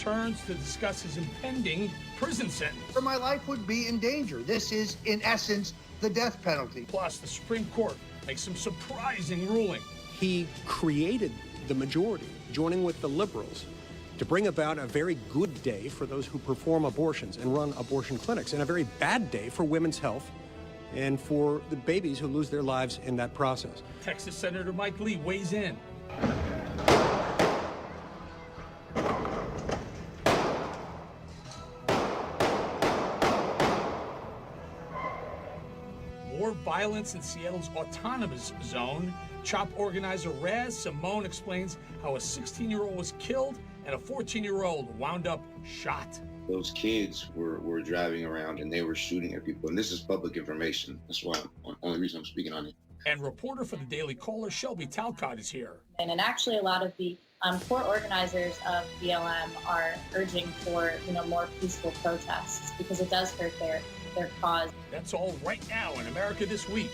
returns to discuss his impending prison sentence. So my life would be in danger. This is, in essence, the death penalty. Plus, the Supreme Court makes some surprising ruling. He created the majority, joining with the liberals, to bring about a very good day for those who perform abortions and run abortion clinics, and a very bad day for women's health and for the babies who lose their lives in that process. Texas Senator Mike Lee weighs in. More violence in Seattle's autonomous zone. CHOP organizer Raz Simone explains how a 16-year-old was killed and a 14-year-old wound up shot. Those kids were driving around and they were shooting at people. And this is public information. That's why only reason I'm speaking on it. And reporter for the Daily Caller, Shelby Talcott, is here. And actually a lot of the core organizers of BLM are urging for more peaceful protests because it does hurt their cause. That's all right now in America This Week.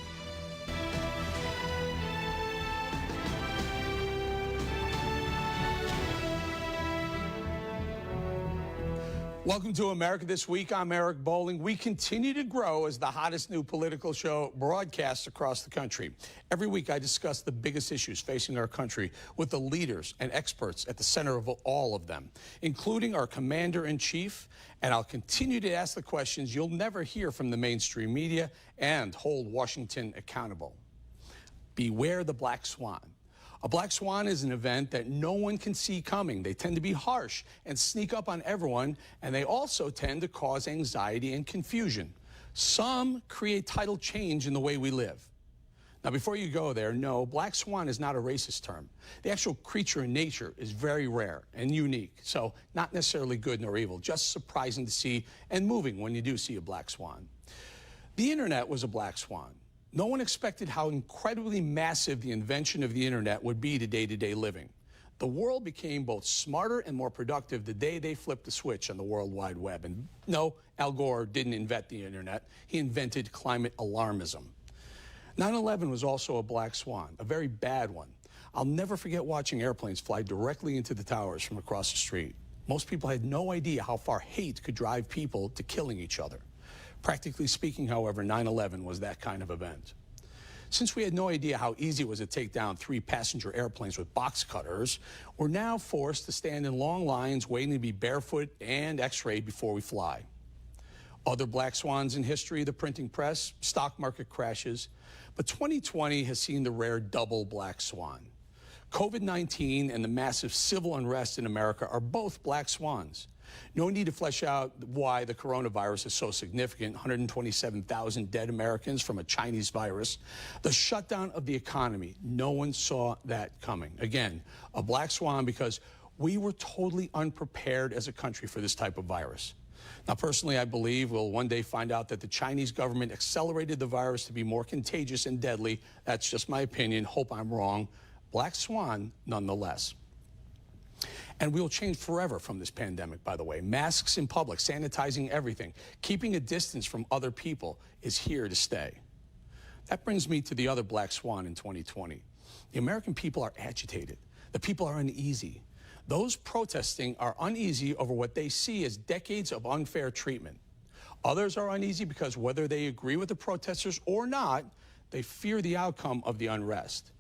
Welcome to America This Week. I'm Eric Bolling. We continue to grow as the hottest new political show broadcasts across the country. Every week I discuss the biggest issues facing our country with the leaders and experts at the center of all of them, including our commander-in-chief. And I'll continue to ask the questions you'll never hear from the mainstream media and hold Washington accountable. Beware the black swan. A black swan is an event that no one can see coming. They tend to be harsh and sneak up on everyone, and they also tend to cause anxiety and confusion. Some create tidal change in the way we live. Now, before you go there, no, black swan is not a racist term. The actual creature in nature is very rare and unique, so not necessarily good nor evil, just surprising to see and moving when you do see a black swan. The internet was a black swan. No one expected how incredibly massive the invention of the internet would be to day-to-day living. The world became both smarter and more productive the day they flipped the switch on the World Wide Web. And no, Al Gore didn't invent the internet. He invented climate alarmism. 9/11 was also a black swan, a very bad one. I'll never forget watching airplanes fly directly into the towers from across the street. Most people had no idea how far hate could drive people to killing each other. Practically speaking, however, 9/11 was that kind of event. Since we had no idea how easy it was to take down 3 passenger airplanes with box cutters, we're now forced to stand in long lines waiting to be barefoot and x-rayed before we fly. Other black swans in history, the printing press, stock market crashes, but 2020 has seen the rare double black swan. COVID-19 and the massive civil unrest in America are both black swans. No need to flesh out why the coronavirus is so significant, 127,000 dead Americans from a Chinese virus. The shutdown of the economy, no one saw that coming. Again, a black swan because we were totally unprepared as a country for this type of virus. Now, personally, I believe we'll one day find out that the Chinese government accelerated the virus to be more contagious and deadly. That's just my opinion. Hope I'm wrong. Black swan, nonetheless. And we'll change forever from this pandemic, by the way. Masks in public, sanitizing everything, keeping a distance from other people is here to stay. That brings me to the other black swan in 2020. The American people are agitated. The people are uneasy. Those protesting are uneasy over what they see as decades of unfair treatment. Others are uneasy because whether they agree with the protesters or not, they fear the outcome of the unrest.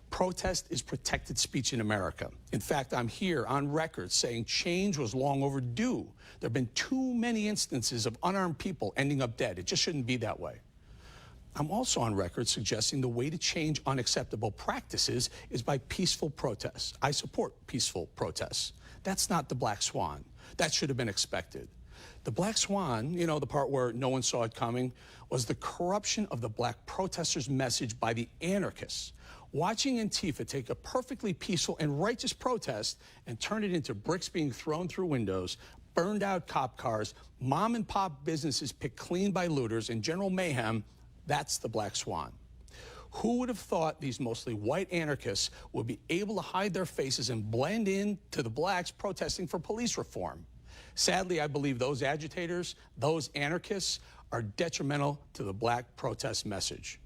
Protest is protected speech in America. In fact, I'm here on record saying change was long overdue. There have been too many instances of unarmed people ending up dead. It just shouldn't be that way. I'm also on record suggesting the way to change unacceptable practices is by peaceful protests. I support peaceful protests. That's not the black swan. That should have been expected. The black swan, you know, the part where no one saw it coming, was the corruption of the black protesters' message by the anarchists. Watching Antifa take a perfectly peaceful and righteous protest and turn it into bricks being thrown through windows, burned out cop cars, mom and pop businesses picked clean by looters, and general mayhem, that's the black swan. Who would have thought these mostly white anarchists would be able to hide their faces and blend in to the blacks protesting for police reform? Sadly, I believe those agitators, those anarchists, are detrimental to the black protest message.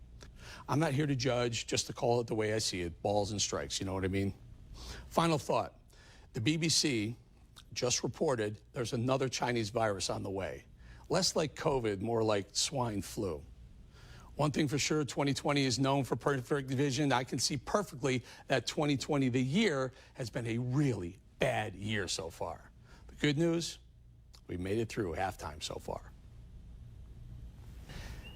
I'm not here to judge, just to call it the way I see it, balls and strikes, you know what I mean? Final thought, the BBC just reported there's another Chinese virus on the way. Less like COVID, more like swine flu. One thing for sure, 2020 is known for perfect vision. I can see perfectly that 2020, the year, has been a really bad year so far. The good news, we made it through halftime so far.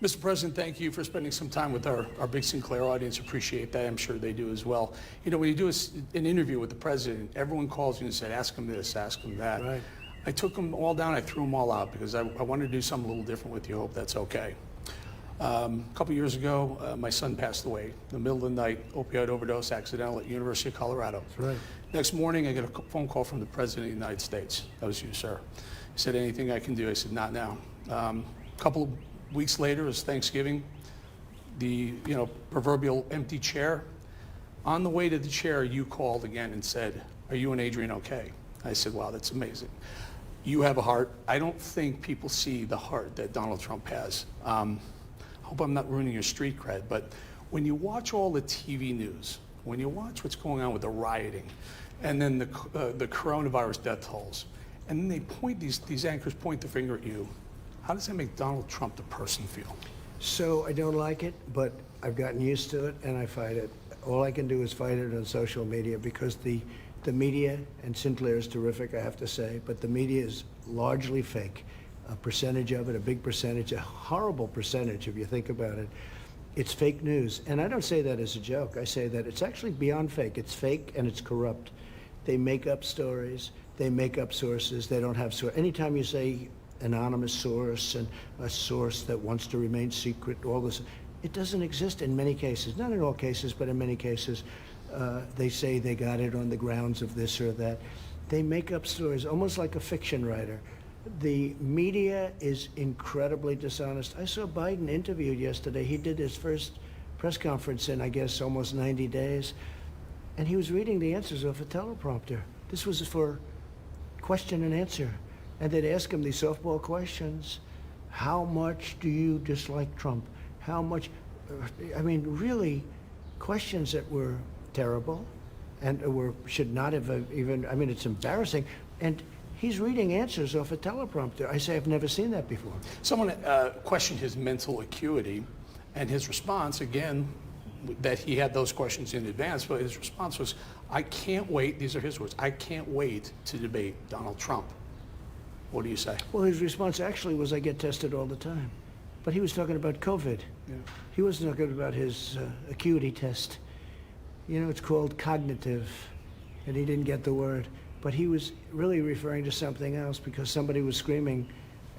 Mr. President, thank you for spending some time with our big Sinclair audience. Appreciate that. I'm sure they do as well. You know, when you do an interview with the president, everyone calls you and said, ask him this, ask him that. Right. I took them all down. I threw them all out because I wanted to do something a little different with you. I hope that's okay. A couple years ago, my son passed away in the middle of the night, opioid overdose, accidental at University of Colorado. That's right. Next morning, I get a phone call from the President of the United States. That was you, sir. He said, anything I can do? I said, not now. A couple of weeks later, it was Thanksgiving, the proverbial empty chair. On the way to the chair, you called again and said, are you and Adrian okay? I said, wow, that's amazing. You have a heart. I don't think people see the heart that Donald Trump has. I hope I'm not ruining your street cred, but when you watch all the TV news, when you watch what's going on with the rioting, and then the coronavirus death tolls, and then they point, these anchors point the finger at you, how does that make Donald Trump the person feel? So I don't like it, but I've gotten used to it and I fight it. All I can do is fight it on social media because the media, and Sinclair is terrific, I have to say, but the media is largely fake. A percentage of it, a big percentage, a horrible percentage if you think about it. It's fake news. And I don't say that as a joke. I say that it's actually beyond fake. It's fake and it's corrupt. They make up stories. They make up sources. They don't have source. Anytime you say anonymous source and a source that wants to remain secret, all this, it doesn't exist in many cases. Not in all cases, but in many cases. They say they got it on the grounds of this or that. They make up stories, almost like a fiction writer. The media is incredibly dishonest. I saw Biden interviewed yesterday. He did his first press conference in, I guess, almost 90 days. And he was reading the answers off a teleprompter. This was for question and answer. And they'd ask him these softball questions. How much do you dislike Trump? How much, I mean, really questions that were terrible and should not have even, I mean, it's embarrassing. And he's reading answers off a teleprompter. I say, I've never seen that before. Someone questioned his mental acuity, and his response, again, that he had those questions in advance, but his response was, I can't wait, these are his words, I can't wait to debate Donald Trump. What do you say? Well, his response actually was, I get tested all the time. But he was talking about COVID. Yeah. He wasn't talking about his acuity test. You know, it's called cognitive, and he didn't get the word. But he was really referring to something else because somebody was screaming,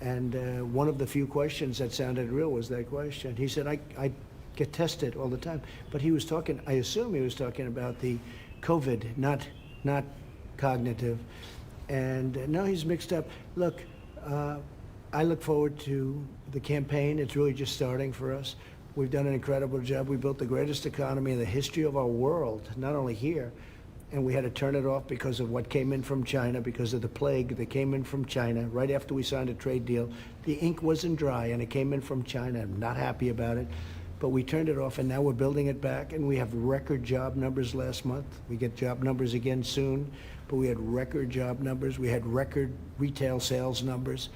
and one of the few questions that sounded real was that question. He said, I get tested all the time. But he was talking, I assume he was talking about the COVID, not cognitive. And now he's mixed up. Look, I look forward to the campaign. It's really just starting for us. We've done an incredible job. We built the greatest economy in the history of our world, not only here, and we had to turn it off because of what came in from China, because of the plague that came in from China right after we signed a trade deal. The ink wasn't dry, and it came in from China. I'm not happy about it, but we turned it off, and now we're building it back, and we have record job numbers last month. We get job numbers again soon, but we had record job numbers. We had record retail sales numbers.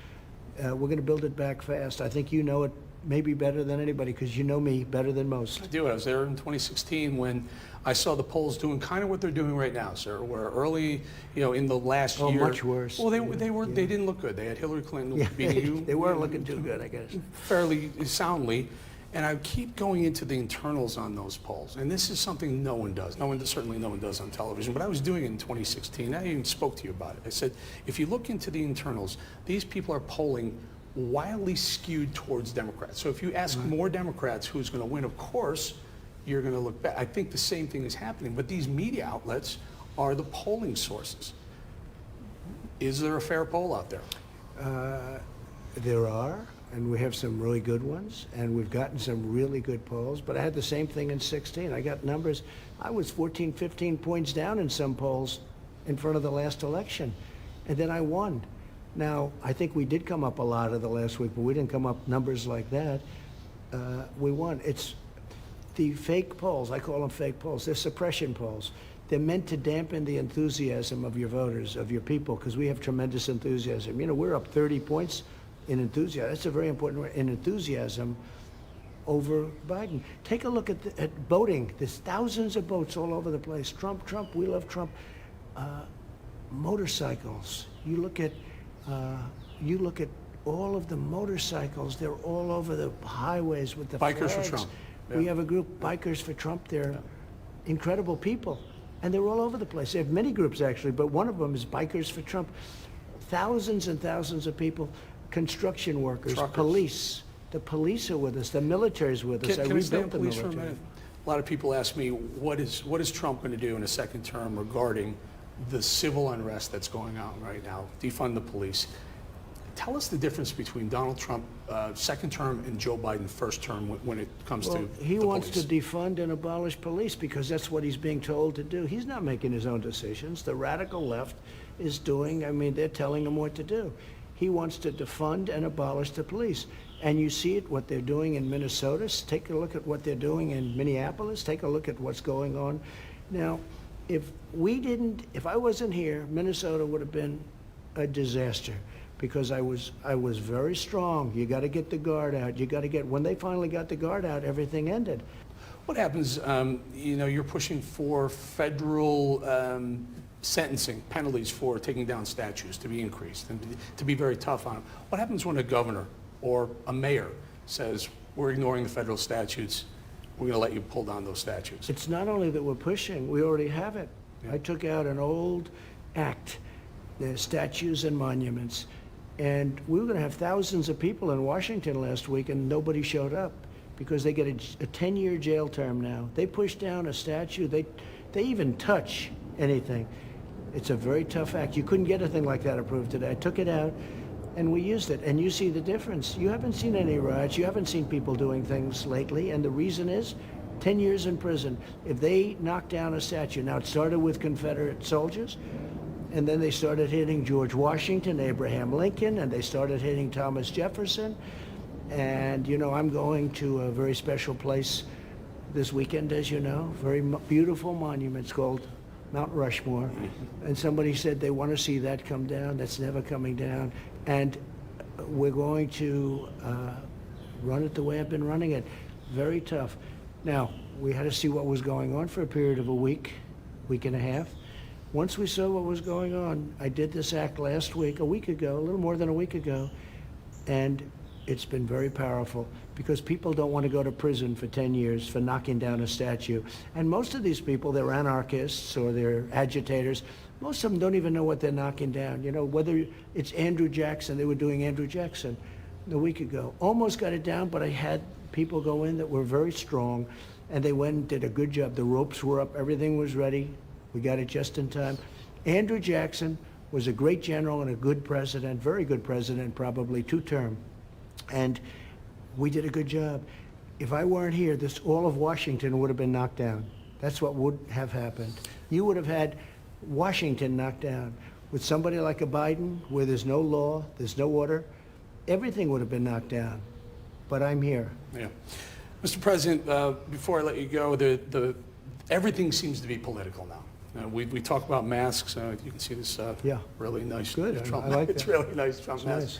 We're going to build it back fast. I think you know it maybe better than anybody because you know me better than most. I do. I was there in 2016 when I saw the polls doing kind of what they're doing right now, sir, where early, in the last year. Oh, much worse. Well, they didn't look good. They had Hillary Clinton beating you. They weren't looking too good, I guess. Fairly soundly. And I keep going into the internals on those polls. And this is something no one does. Certainly no one does on television. But I was doing it in 2016. I even spoke to you about it. I said, if you look into the internals, these people are polling wildly skewed towards Democrats. So if you ask more Democrats who's going to win, of course, you're going to look back. I think the same thing is happening. But these media outlets are the polling sources. Is there a fair poll out there? There are. And we have some really good ones, and we've gotten some really good polls. But I had the same thing in 16. I got numbers. I was 14, 15 points down in some polls in front of the last election, and then I won. Now, I think we did come up a lot of the last week, but we didn't come up numbers like that. We won. It's the fake polls. I call them fake polls. They're suppression polls. they're meant to dampen the enthusiasm of your voters, of your people, because we have tremendous enthusiasm. You know, we're up 30 points in enthusiasm. That's a very important word, in enthusiasm over Biden. Take a look at voting. There's thousands of votes all over the place. Trump, Trump, we love Trump. Motorcycles. You look at all of the motorcycles. They're all over the highways with the Bikers flags. for Trump. We Yeah. have a group, Bikers for Trump. They're incredible people, and they're all over the place. They have many groups actually, but one of them is Bikers for Trump. Thousands and thousands of people, construction workers, Truckers. police. The police are with us. The military's with us. Can I stay on rebuilt the police for a military. minute? A lot of people ask me, what is Trump going to do in a second term regarding the civil unrest that's going on right now, defund the police? Tell us the difference between Donald Trump second term and Joe Biden first term when it comes Well, to he the wants police. to defund and abolish police because that's what he's being told to do. He's not making his own decisions. The radical left is doing, I mean, they're telling him what to do. He wants to defund and abolish the police. And you see it, what they're doing in Minnesota. Take a look at what they're doing in Minneapolis. Take a look at what's going on. Now, if I wasn't here, Minnesota would have been a disaster because I was very strong. You got to get the guard out. When they finally got the guard out, everything ended. What happens, you're pushing for federal sentencing penalties for taking down statues to be increased and to be very tough on them. What happens when a governor or a mayor says, we're ignoring the federal statutes, we're going to let you pull down those statutes? It's not only that we're pushing, we already have it. Yeah. I took out an old act, the statues and monuments, and we were going to have thousands of people in Washington last week, and nobody showed up because they get a 10-year jail term now. They push down a statue. They even touch anything. It's a very tough act. You couldn't get a thing like that approved today. I took it out, and we used it, and you see the difference. You haven't seen any riots. You haven't seen people doing things lately, and the reason is 10 years in prison. If they knock down a statue, now it started with Confederate soldiers, and then they started hitting George Washington, Abraham Lincoln, and they started hitting Thomas Jefferson. And, I'm going to a very special place this weekend, as you know, very beautiful monument. It's called Mount Rushmore. And somebody said they want to see that come down. That's never coming down. And we're going to run it the way I've been running it. Very tough. Now, we had to see what was going on for a period of a week and a half. Once we saw what was going on, I did this act last week, a week ago, a little more than a week ago, and it's been very powerful because people don't want to go to prison for 10 years for knocking down a statue. And most of these people, they're anarchists or they're agitators. Most of them don't even know what they're knocking down. Whether it's Andrew Jackson, they were doing Andrew Jackson a week ago. Almost got it down, but I had people go in that were very strong, and they went and did a good job. The ropes were up, everything was ready. We got it just in time. Andrew Jackson was a great general and a good president, very good president, probably two-term. And we did a good job. If I weren't here, all of Washington would have been knocked down. That's what would have happened. You would have had Washington knocked down. With somebody like a Biden, where there's no law, there's no order, everything would have been knocked down. But I'm here. Yeah. Mr. President, before I let you go, everything seems to be political now. We talk about masks. You can see this really nice Good. Trump I like It's that. really nice Trump It's mask. nice.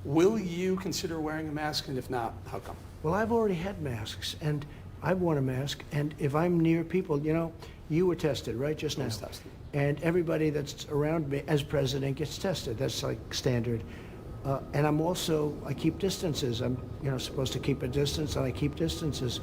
Will you consider wearing a mask? And if not, how come? Well, I've already had masks, and I've worn a mask. And if I'm near people, you were tested, right, just now? I was tested. And everybody that's around me as president gets tested. That's like standard. And I keep distances. I'm, supposed to keep a distance, and I keep distances.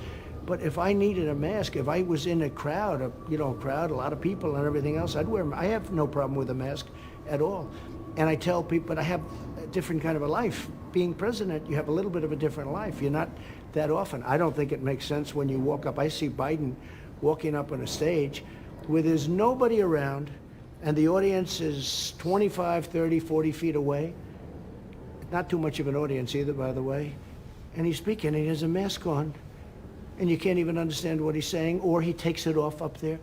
But if I needed a mask, if I was in a crowd, a lot of people and everything else, I'd wear them. I have no problem with a mask at all. And I tell people, but I have a different kind of a life. Being president, you have a little bit of a different life. You're not that often. I don't think it makes sense when you walk up. I see Biden walking up on a stage where there's nobody around, and the audience is 25, 30, 40 feet away. Not too much of an audience either, by the way. And he's speaking, and he has a mask on. And you can't even understand what he's saying, or he takes it off up there.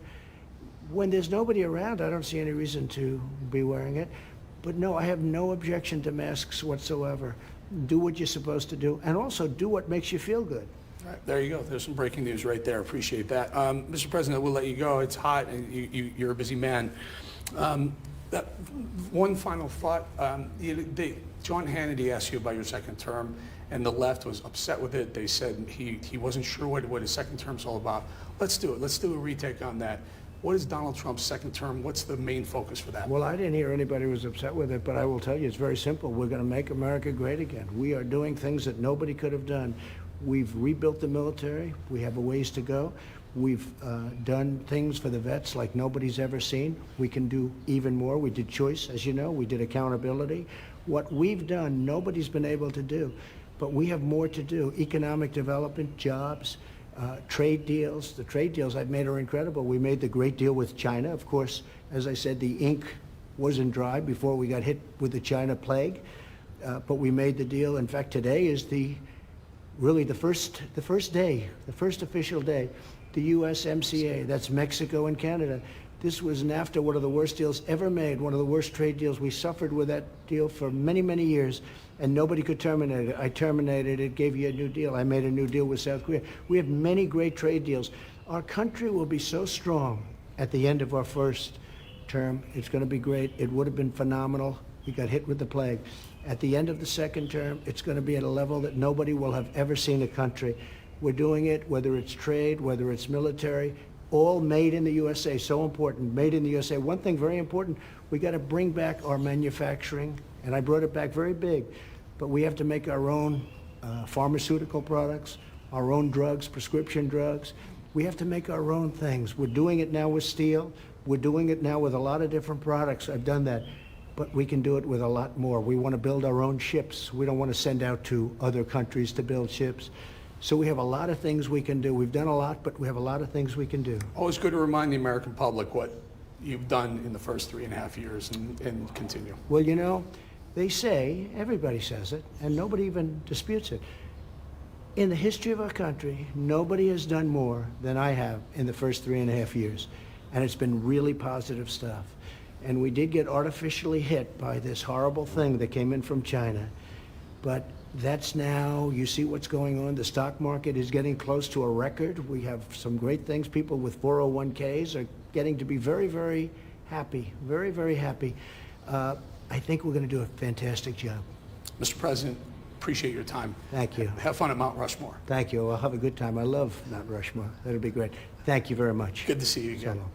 When there's nobody around, I don't see any reason to be wearing it. But no, I have no objection to masks whatsoever. Do what you're supposed to do, and also do what makes you feel good. All right, there you go. There's some breaking news right there. Appreciate that. Mr. President, we'll let you go. It's hot, and you're a busy man. That one final thought. John Hannity asked you about your second term, and the left was upset with it. They said he wasn't sure what his second term's all about. Let's do it. Let's do a retake on that. What is Donald Trump's second term? What's the main focus for that? Well, I didn't hear anybody was upset with it, but I will tell you it's very simple. We're going to make America great again. We are doing things that nobody could have done. We've rebuilt the military. We have a ways to go. We've done things for the vets like nobody's ever seen. We can do even more. We did choice, as you know. We did accountability. What we've done, nobody's been able to do. But we have more to do. Economic development, jobs, trade deals. The trade deals I've made are incredible. We made the great deal with China. Of course, as I said, the ink wasn't dry before we got hit with the China plague. But we made the deal. In fact, today is really the first official day, the USMCA, that's Mexico and Canada. This was NAFTA, one of the worst deals ever made, one of the worst trade deals. We suffered with that deal for many, many years, and nobody could terminate it. I terminated it, gave you a new deal. I made a new deal with South Korea. We have many great trade deals. Our country will be so strong at the end of our first term. It's going to be great. It would have been phenomenal. We got hit with the plague. At the end of the second term, it's going to be at a level that nobody will have ever seen a country. We're doing it, whether it's trade, whether it's military, all made in the USA. So important, made in the USA. One thing very important, we got to bring back our manufacturing, and I brought it back very big, but we have to make our own pharmaceutical products, our own drugs, prescription drugs. We have to make our own things. We're doing it now with steel. We're doing it now with a lot of different products. I've done that. But we can do it with a lot more. We want to build our own ships. We don't want to send out to other countries to build ships. So we have a lot of things we can do. We've done a lot, but we have a lot of things we can do. Always good to remind the American public what you've done in the first 3.5 years and continue. Well, you know, they say, everybody says it, and nobody even disputes it. In the history of our country, nobody has done more than I have in the first 3.5 years. And it's been really positive stuff. And we did get artificially hit by this horrible thing that came in from China. But that's now, you see what's going on. The stock market is getting close to a record. We have some great things. People with 401ks are getting to be very, very happy, very, very happy. I think we're going to do a fantastic job. Mr. President, appreciate your time. Thank you. Have fun at Mount Rushmore. Thank you. I'll have a good time. I love Mount Rushmore. That'll be great. Thank you very much. Good to see you again. So long.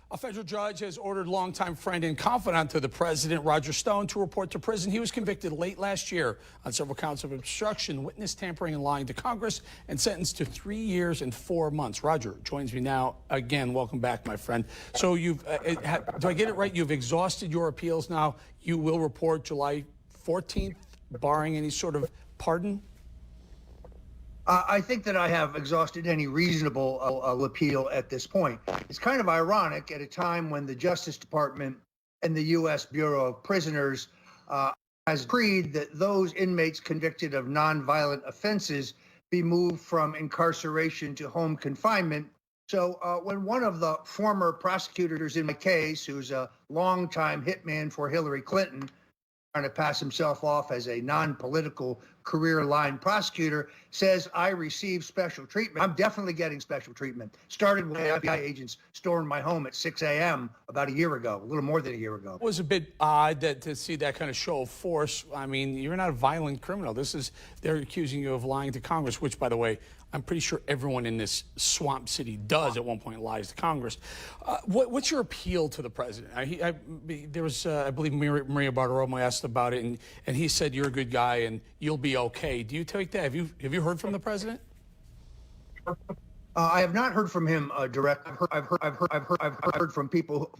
A federal judge has ordered longtime friend and confidant to the president, Roger Stone, to report to prison. He was convicted late last year on several counts of obstruction, witness tampering, and lying to Congress, and sentenced to 3 years and 4 months. Roger joins me now. Again, welcome back, my friend. So you've, do I get it right? You've exhausted your appeals now. You will report July 14th, barring any sort of pardon? I think that I have exhausted any reasonable appeal at this point. It's kind of ironic at a time when the Justice Department and the U.S. Bureau of Prisoners has agreed that those inmates convicted of nonviolent offenses be moved from incarceration to home confinement. So when one of the former prosecutors in my case, who's a longtime hitman for Hillary Clinton, trying to pass himself off as a non-political career line prosecutor, says I receive special treatment, I'm definitely getting special treatment. Started with FBI agents storming my home at 6 a.m. about a year ago, a little more than a year ago. It was a bit odd to see that kind of show of force. I mean, you're not a violent criminal. They're accusing you of lying to Congress, which, by the way, I'm pretty sure everyone in this swamp city does at one point lies to Congress. What's your appeal to the president? I believe Maria Bartiromo asked about it, and he said you're a good guy and you'll be okay. Do you take that? Have you heard from the president? I have not heard from him direct. I've heard from people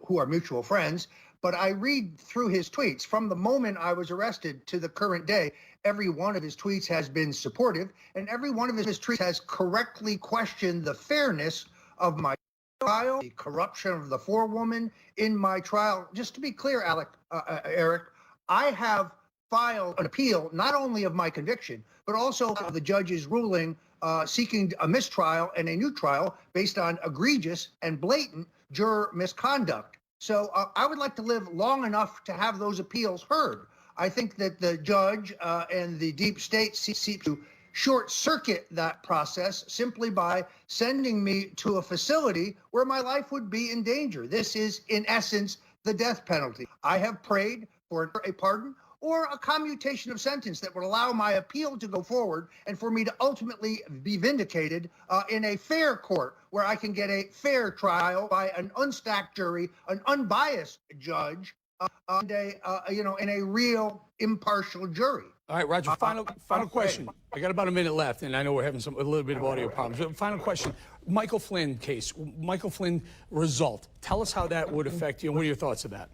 who are mutual friends, but I read through his tweets from the moment I was arrested to the current day. Every one of his tweets has been supportive, and every one of his tweets has correctly questioned the fairness of my trial, the corruption of the forewoman in my trial. Just to be clear, Eric, I have filed an appeal not only of my conviction, but also of the judge's ruling seeking a mistrial and a new trial based on egregious and blatant juror misconduct. So I would like to live long enough to have those appeals heard. I think that the judge and the deep state seek to short-circuit that process simply by sending me to a facility where my life would be in danger. This is, in essence, the death penalty. I have prayed for a pardon or a commutation of sentence that would allow my appeal to go forward and for me to ultimately be vindicated in a fair court where I can get a fair trial by an unstacked jury, an unbiased judge, and in a real impartial jury. All right, Roger, final question. I got about a minute left, and I know we're having a little bit of audio problems. But final question, Michael Flynn case, Michael Flynn result. Tell us how that would affect you, and what are your thoughts of that?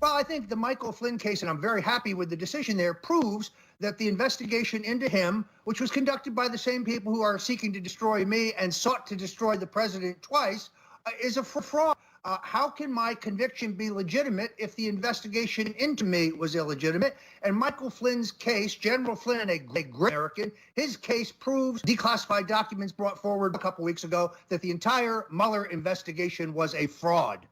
Well, I think the Michael Flynn case, and I'm very happy with the decision there, proves that the investigation into him, which was conducted by the same people who are seeking to destroy me and sought to destroy the president twice, is a fraud. How can my conviction be legitimate if the investigation into me was illegitimate? And Michael Flynn's case, General Flynn, a great American, his case proves declassified documents brought forward a couple weeks ago that the entire Mueller investigation was a fraud,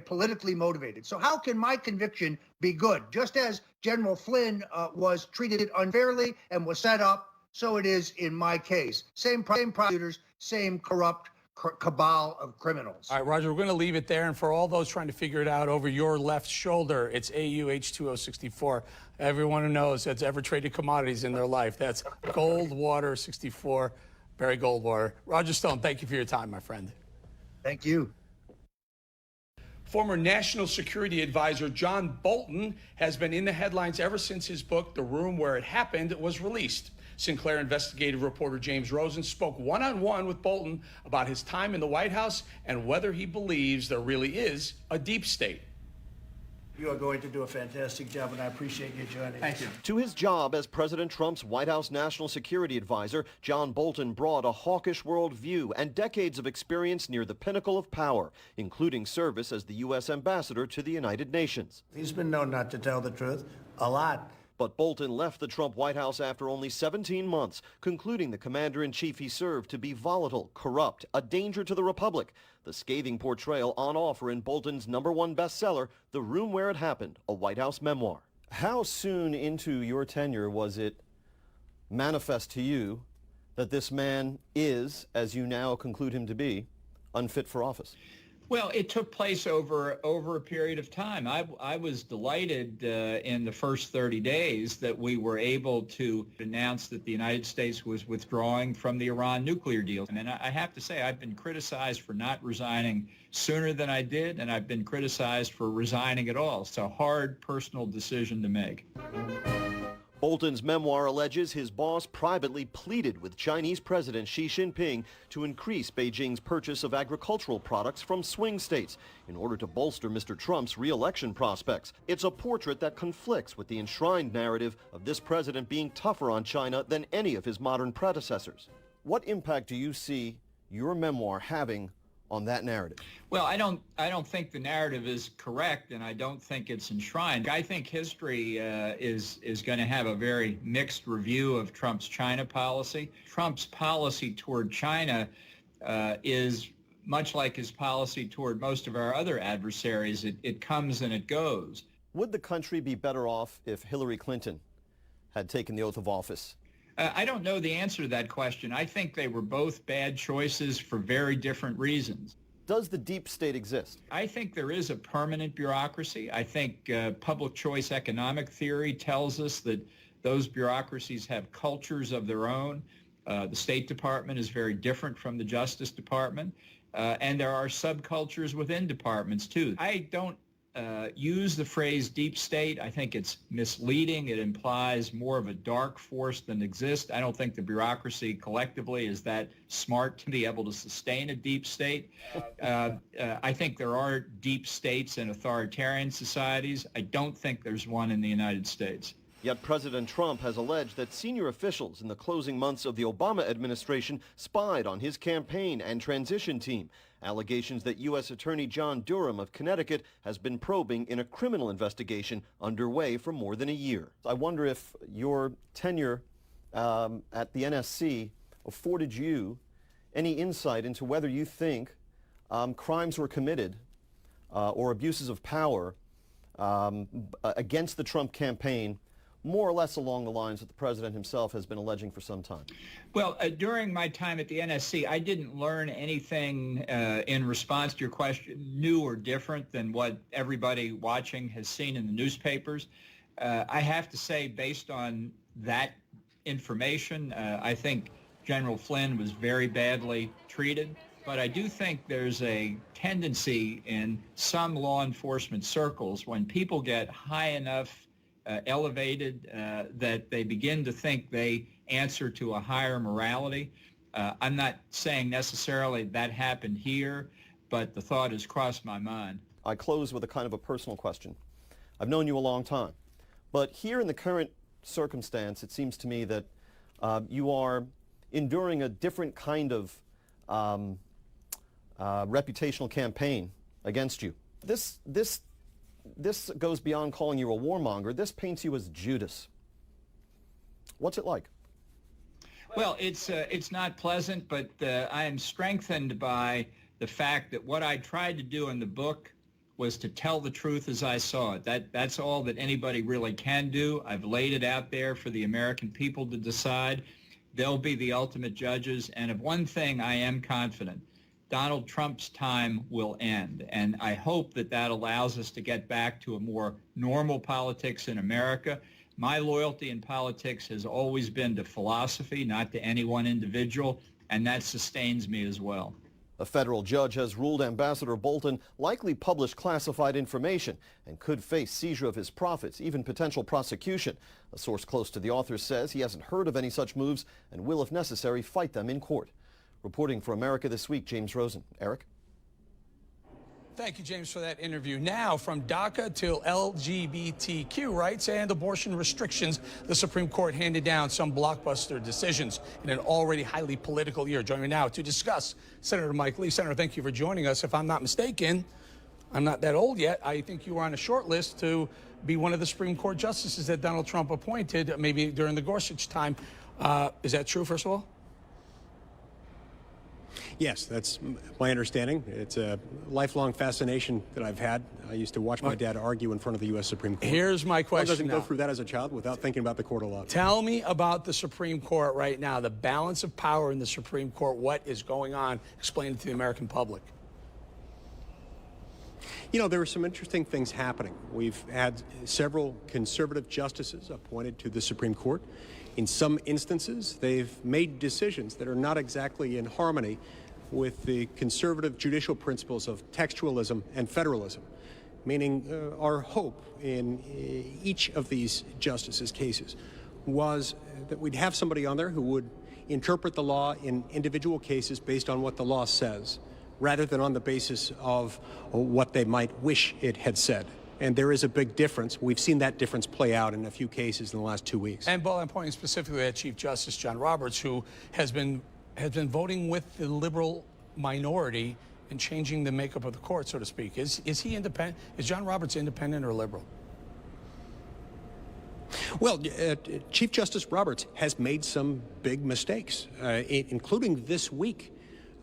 politically motivated. So how can my conviction be good? Just as General Flynn was treated unfairly and was set up, so it is in my case. Same prosecutors, same corrupt cabal of criminals. All right, Roger, we're going to leave it there. And for all those trying to figure it out, over your left shoulder, it's AUH2064. Everyone who knows that's ever traded commodities in their life. That's Goldwater 64, Barry Goldwater. Roger Stone, thank you for your time, my friend. Thank you. Former National Security Advisor John Bolton has been in the headlines ever since his book, The Room Where It Happened, was released. Sinclair investigative reporter James Rosen spoke one-on-one with Bolton about his time in the White House and whether he believes there really is a deep state. You are going to do a fantastic job, and I appreciate you joining us. Thank you. To his job as President Trump's White House National Security Advisor, John Bolton brought a hawkish worldview and decades of experience near the pinnacle of power, including service as the U.S. ambassador to the United Nations. He's been known not to tell the truth a lot. But Bolton left the Trump White House after only 17 months, concluding the commander-in-chief he served to be volatile, corrupt, a danger to the republic. The scathing portrayal on offer in Bolton's #1 bestseller, The Room Where It Happened, a White House memoir. How soon into your tenure was it manifest to you that this man is, as you now conclude him to be, unfit for office? Well, it took place over a period of time. I was delighted in the first 30 days that we were able to announce that the United States was withdrawing from the Iran nuclear deal. And I have to say, I've been criticized for not resigning sooner than I did, and I've been criticized for resigning at all. It's a hard personal decision to make. Bolton's memoir alleges his boss privately pleaded with Chinese President Xi Jinping to increase Beijing's purchase of agricultural products from swing states in order to bolster Mr. Trump's re-election prospects. It's a portrait that conflicts with the enshrined narrative of this president being tougher on China than any of his modern predecessors. What impact do you see your memoir having on that narrative? Well, I don't think the narrative is correct, and I don't think it's enshrined. I think history is going to have a very mixed review of Trump's China policy. Trump's policy toward China is much like his policy toward most of our other adversaries. It comes and it goes. Would the country be better off if Hillary Clinton had taken the oath of office? I don't know the answer to that question. I think they were both bad choices for very different reasons. Does the deep state exist? I think there is a permanent bureaucracy. I think public choice economic theory tells us that those bureaucracies have cultures of their own. The State Department is very different from the Justice Department. And there are subcultures within departments, too. I don't use the phrase deep state. I think it's misleading. It implies more of a dark force than exists. I don't think the bureaucracy collectively is that smart to be able to sustain a deep state. I think there are deep states in authoritarian societies. I don't think there's one in the United States. Yet President Trump has alleged that senior officials in the closing months of the Obama administration spied on his campaign and transition team. Allegations that U.S. Attorney John Durham of Connecticut has been probing in a criminal investigation underway for more than a year. I wonder if your tenure at the NSC afforded you any insight into whether you think crimes were committed or abuses of power against the Trump campaign more or less along the lines that the president himself has been alleging for some time? Well, during my time at the NSC, I didn't learn anything in response to your question new or different than what everybody watching has seen in the newspapers. I have to say, based on that information, I think General Flynn was very badly treated. But I do think there's a tendency in some law enforcement circles when people get high enough elevated that they begin to think they answer to a higher morality. I'm not saying necessarily that happened here, but the thought has crossed my mind. I close with a kind of a personal question. I've known you a long time, but here in the current circumstance, it seems to me that you are enduring a different kind of reputational campaign against you. This goes beyond calling you a warmonger. This paints you as Judas. What's it like? Well, it's not pleasant, but I am strengthened by the fact that what I tried to do in the book was to tell the truth as I saw it. That's all that anybody really can do. I've laid it out there for the American people to decide. They'll be the ultimate judges. And of one thing I am confident, Donald Trump's time will end. And I hope that that allows us to get back to a more normal politics in America. My loyalty in politics has always been to philosophy, not to any one individual, and that sustains me as well. A federal judge has ruled Ambassador Bolton likely published classified information and could face seizure of his profits, even potential prosecution. A source close to the author says he hasn't heard of any such moves and will, if necessary, fight them in court. Reporting for America This Week, James Rosen. Eric? Thank you, James, for that interview. Now, from DACA to LGBTQ rights and abortion restrictions, the Supreme Court handed down some blockbuster decisions in an already highly political year. Joining me now to discuss, Senator Mike Lee. Senator, thank you for joining us. If I'm not mistaken, I'm not that old yet. I think you were on a short list to be one of the Supreme Court justices that Donald Trump appointed, maybe during the Gorsuch time. Is that true, first of all? Yes, that's my understanding. It's a lifelong fascination that I've had. I used to watch my dad argue in front of the U.S. Supreme Court. Here's my question. One doesn't go through that as a child without thinking about the court a lot. Tell me about the Supreme Court right now, the balance of power in the Supreme Court. What is going on? Explain it to the American public. You know, there are some interesting things happening. We've had several conservative justices appointed to the Supreme Court. In some instances, they've made decisions that are not exactly in harmony with the conservative judicial principles of textualism and federalism, meaning our hope in each of these justices' cases was that we'd have somebody on there who would interpret the law in individual cases based on what the law says, rather than on the basis of what they might wish it had said. And there is a big difference. We've seen that difference play out in a few cases in the last 2 weeks. And, Bo, I'm pointing specifically at Chief Justice John Roberts, who has been voting with the liberal minority and changing the makeup of the court, so to speak. Is he independent? Is John Roberts independent or liberal? Well, Chief Justice Roberts has made some big mistakes, including this week.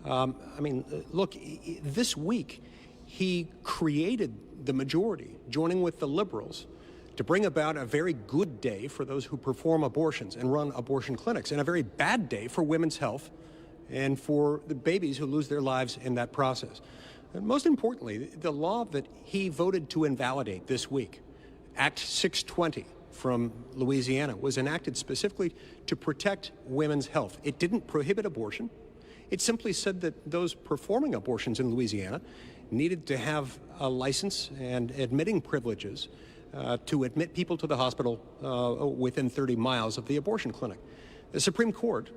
Look, this week he created the majority, joining with the liberals, to bring about a very good day for those who perform abortions and run abortion clinics, and a very bad day for women's health and for the babies who lose their lives in that process. And most importantly, the law that he voted to invalidate this week, Act 620 from Louisiana, was enacted specifically to protect women's health. It didn't prohibit abortion. It simply said that those performing abortions in Louisiana needed to have a license and admitting privileges to admit people to the hospital within 30 miles of the abortion clinic. The Supreme Court,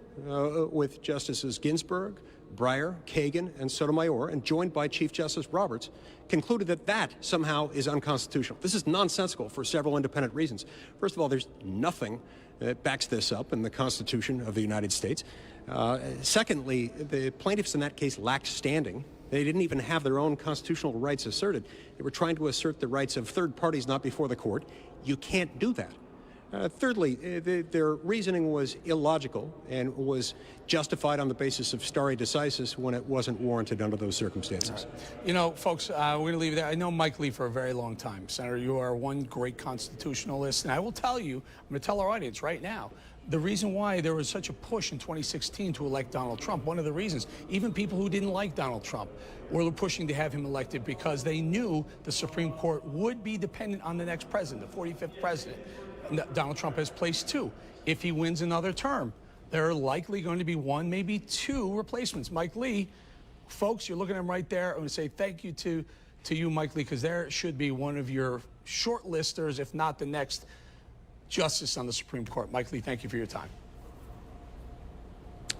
with Justices Ginsburg, Breyer, Kagan, and Sotomayor, and joined by Chief Justice Roberts, concluded that that somehow is unconstitutional. This is nonsensical for several independent reasons. First of all, there's nothing that backs this up in the Constitution of the United States. Secondly, the plaintiffs in that case lacked standing. They didn't even have their own constitutional rights asserted. They were trying to assert the rights of third parties not before the court. You can't do that. Thirdly, their reasoning was illogical and was justified on the basis of stare decisis when it wasn't warranted under those circumstances. Right. You know, folks, we're going to leave it there. I know Mike Lee for a very long time. Senator, you are one great constitutionalist, and I will tell you, I'm going to tell our audience right now, the reason why there was such a push in 2016 to elect Donald Trump, one of the reasons, even people who didn't like Donald Trump were pushing to have him elected because they knew the Supreme Court would be dependent on the next president, the 45th president. Donald Trump has placed two. If he wins another term, there are likely going to be one, maybe two replacements. Mike Lee, folks, you're looking at him right there. I'm going to say thank you to you, Mike Lee, because there should be one of your shortlisters, if not the next justice on the Supreme Court. Mike Lee, thank you for your time.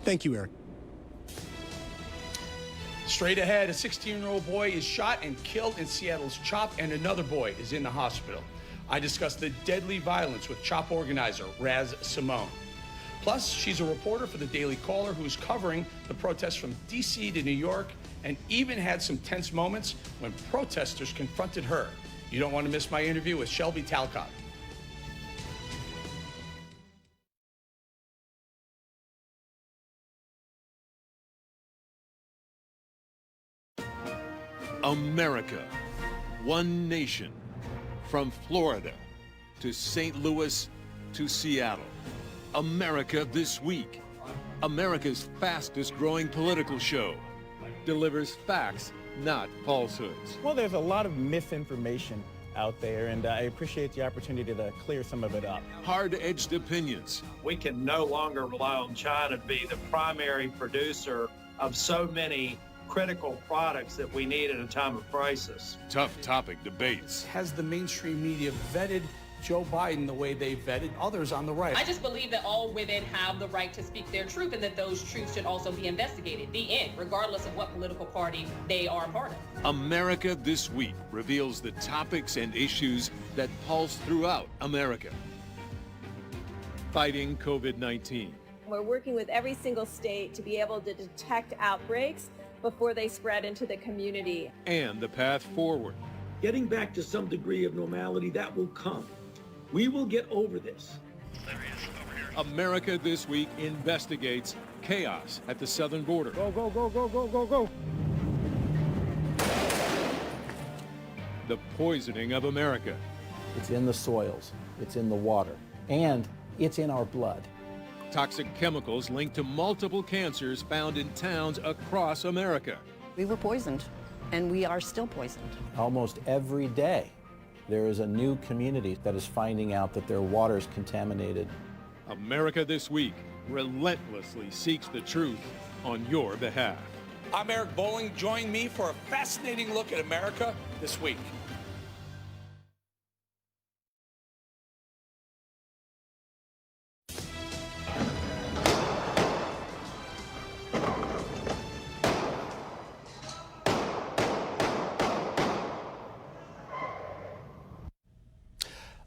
Thank you, Eric. Straight ahead, a 16-year-old boy is shot and killed in Seattle's CHOP, and another boy is in the hospital. I discussed the deadly violence with CHOP organizer Raz Simone. Plus, she's a reporter for the Daily Caller who's covering the protests from D.C. to New York and even had some tense moments when protesters confronted her. You don't want to miss my interview with Shelby Talcott. America, one nation. From Florida to St. Louis to Seattle. America This Week. America's fastest growing political show. Delivers facts, not falsehoods. Well, there's a lot of misinformation out there, and I appreciate the opportunity to clear some of it up. Hard-edged opinions. We can no longer rely on China to be the primary producer of so many critical products that we need at a time of crisis. Tough topic debates. Has the mainstream media vetted Joe Biden the way they vetted others on the right? I just believe that all women have the right to speak their truth and that those truths should also be investigated. The end, regardless of what political party they are a part of. America This Week reveals the topics and issues that pulse throughout America. Fighting COVID-19. We're working with every single state to be able to detect outbreaks before they spread into the community. And the path forward. Getting back to some degree of normality, that will come. We will get over this. America This Week investigates chaos at the southern border. Go, go, go, go, go, go, go. The poisoning of America. It's in the soils, it's in the water, and it's in our blood. Toxic chemicals linked to multiple cancers found in towns across America. We were poisoned, and we are still poisoned. Almost every day, there is a new community that is finding out that their water is contaminated. America This Week relentlessly seeks the truth on your behalf. I'm Eric Bolling. Join me for a fascinating look at America This Week.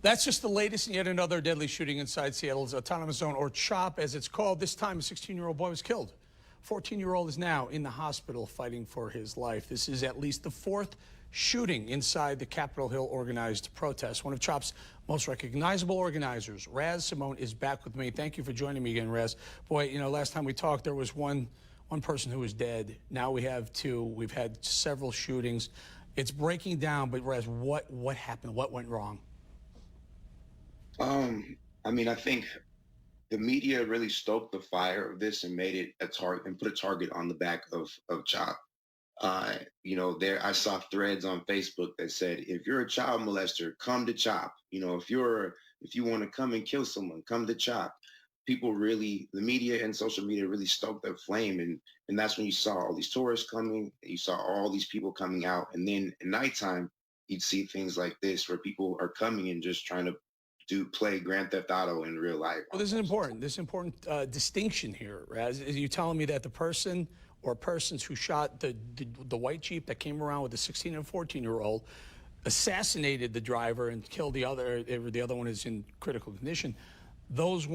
That's just the latest in yet another deadly shooting inside Seattle's autonomous zone, or CHOP as it's called. This time, a 16-year-old boy was killed. 14-year-old is now in the hospital fighting for his life. This is at least the fourth shooting inside the Capitol Hill organized protest. One of CHOP's most recognizable organizers, Raz Simone, is back with me. Thank you for joining me again, Raz. Boy, you know, last time we talked, there was one person who was dead. Now we have two. We've had several shootings. It's breaking down, but Raz, what happened? What went wrong? I mean, I think the media really stoked the fire of this and made it a target and put a target on the back of CHOP. You know, I saw threads on Facebook that said, if you're a child molester, come to CHOP. You know, if you want to come and kill someone, come to CHOP. People really, the media and social media really stoked that flame. And that's when you saw all these tourists coming, you saw all these people coming out. And then at nighttime, you'd see things like this where people are coming and just trying to play Grand Theft Auto in real life. Well, this is important distinction here, Raz. Is you telling me that the person or persons who shot the white Jeep that came around with the 16 and 14-year-old assassinated the driver and killed the other one is in critical condition. Those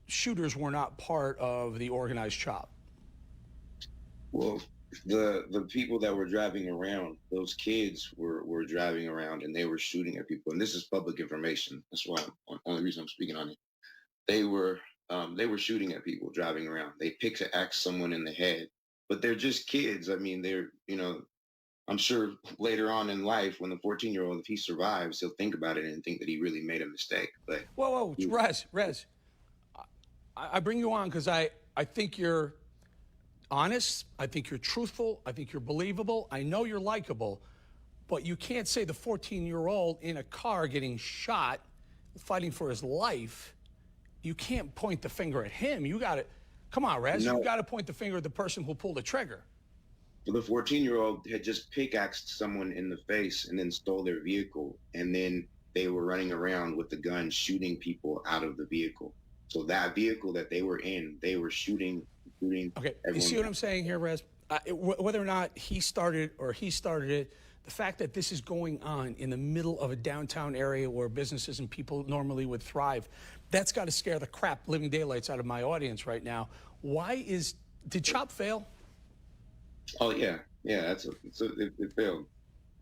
shooters were not part of the organized CHOP. Well, the people that were driving around, those kids were driving around and they were shooting at people. And this is public information. That's why only reason I'm speaking on it. They were shooting at people driving around. They pickaxe someone in the head, but they're just kids. I mean, they're, I'm sure later on in life, when the 14-year-old, if he survives, he'll think about it and think that he really made a mistake. But whoa, Rez, I bring you on because I think you're honest. I think you're truthful. I think you're believable. I know you're likable, but you can't say the 14-year-old in a car getting shot, fighting for his life. You can't point the finger at him. You got to, come on, Rez. No. You got to point the finger at the person who pulled the trigger. The 14-year-old had just pickaxed someone in the face and then stole their vehicle. And then they were running around with the gun shooting people out of the vehicle. So that vehicle that they were in, they were shooting Okay, you see what I'm saying here, Rez? Whether or not he started it, the fact that this is going on in the middle of a downtown area where businesses and people normally would thrive, that's got to scare the living daylights out of my audience right now. Did CHOP fail? Oh yeah, it failed.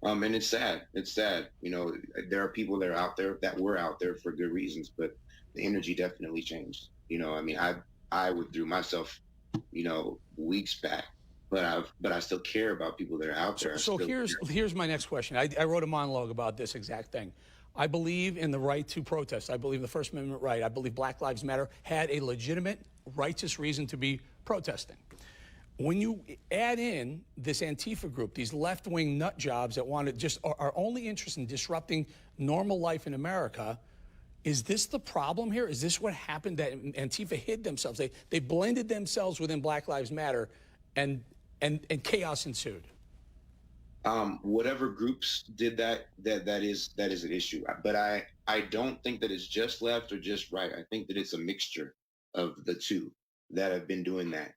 And it's sad. It's sad. There are people that are out there that were out there for good reasons, but the energy definitely changed. I mean, I withdrew myself, weeks back, but I still care about people that are out there. So here's my next question. I wrote a monologue about this exact thing. I believe in the right to protest. I believe in the First Amendment right. I believe Black Lives Matter had a legitimate, righteous reason to be protesting. When you add in this Antifa group, these left-wing nut jobs that are only interested in disrupting normal life in America, is this the problem here? Is this what happened, that Antifa hid themselves? They blended themselves within Black Lives Matter, and chaos ensued. Whatever groups did that is an issue. But I don't think that it's just left or just right. I think that it's a mixture of the two that have been doing that.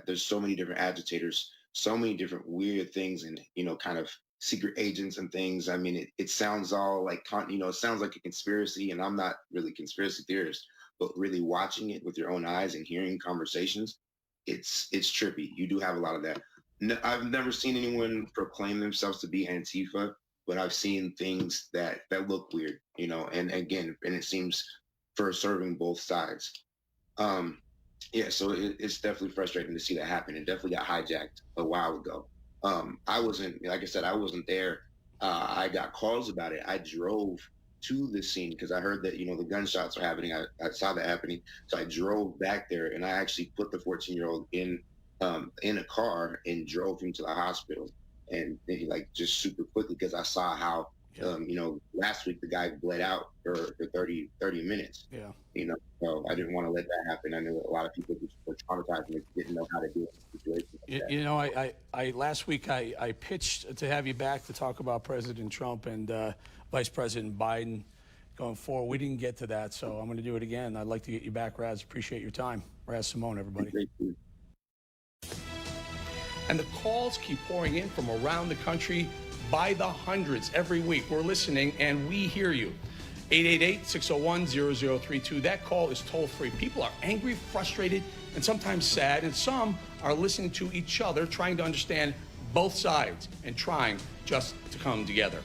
There's so many different agitators, so many different weird things, and kind of secret agents and things. I mean, it sounds all like it sounds like a conspiracy, and I'm not really a conspiracy theorist, but really watching it with your own eyes and hearing conversations, it's trippy. You do have a lot of that. I've never seen anyone proclaim themselves to be Antifa, but I've seen things that look weird, and again, and it seems for serving both sides. So it's definitely frustrating to see that happen. It definitely got hijacked a while ago. I wasn't, like I said, I wasn't there. I got calls about it. I drove to the scene because I heard that, the gunshots were happening. I saw that happening. So I drove back there, and I actually put the 14-year-old in a car and drove him to the hospital, and just super quickly, because I saw how, last week the guy bled out for 30 minutes. Yeah. So I didn't want to let that happen. I knew a lot of people were traumatized and didn't know how to deal with the situation. I last week I pitched to have you back to talk about President Trump and Vice President Biden going forward. We didn't get to that, so I'm going to do it again. I'd like to get you back, Raz. Appreciate your time. Raz Simone, everybody. Thank you. And the calls keep pouring in from around the country by the hundreds every week. We're listening, and we hear you. 888-601-0032. That call is toll-free. People are angry, frustrated, and sometimes sad, and some are listening to each other, trying to understand both sides and trying just to come together.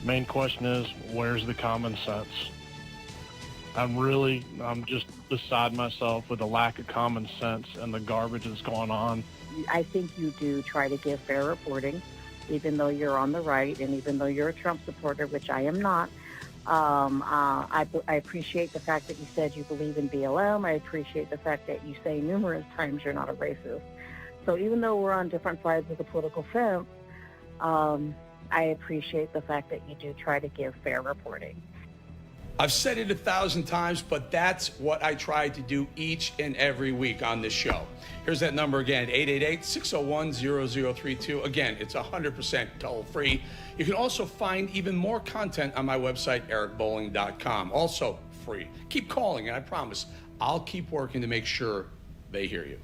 Main question is, where's the common sense? I'm just beside myself with the lack of common sense and the garbage that's going on. I think you do try to give fair reporting, even though you're on the right and even though you're a Trump supporter, which I am not. I appreciate the fact that you said you believe in BLM. I appreciate the fact that you say numerous times you're not a racist. So even though we're on different sides of the political fence, I appreciate the fact that you do try to give fair reporting. I've said it 1,000 times, but that's what I try to do each and every week on this show. Here's that number again, 888-601-0032. Again, it's 100% toll-free. You can also find even more content on my website, ericbolling.com. Also free. Keep calling, and I promise I'll keep working to make sure they hear you.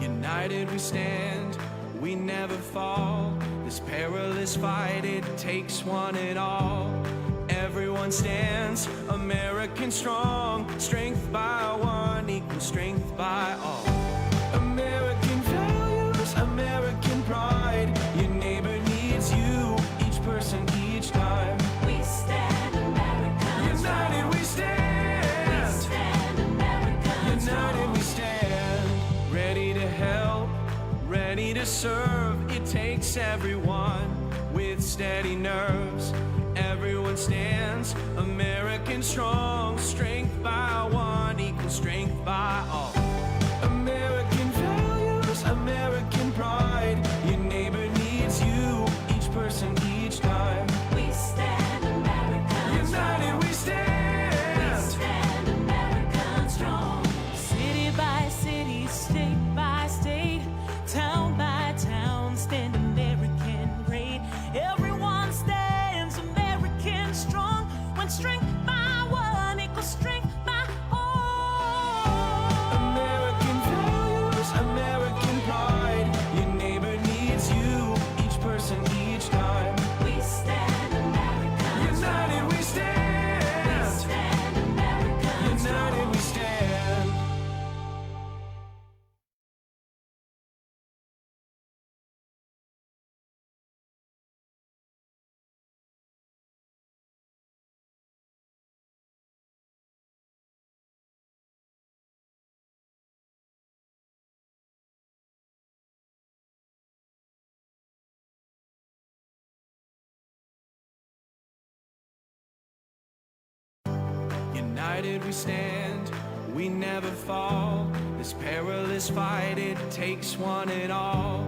United we stand, we never fall. This perilous fight, it takes one and all. Everyone stands, American strong, strength by one equals strength by all. American values, American pride, your neighbor needs you, each person, each time. We stand, Americans united we stand. We stand, Americans united we stand. Ready to help, ready to serve, it takes everyone with steady nerves. Everyone stands, American strong, strength by one equals strength by all. American values, American pride, your neighbor needs you, each person, each time. We stand, Americans united we stand. We stand, Americans strong. City by city, state by state, town by town, stand American great. Everyone stands American strong, when strength by one equals strength by all. American values, American pride, your neighbor needs you, each person, each time. We stand Americans united we stand. We stand Americans united we stand. United we stand, we never fall. This perilous fight, it takes one and all.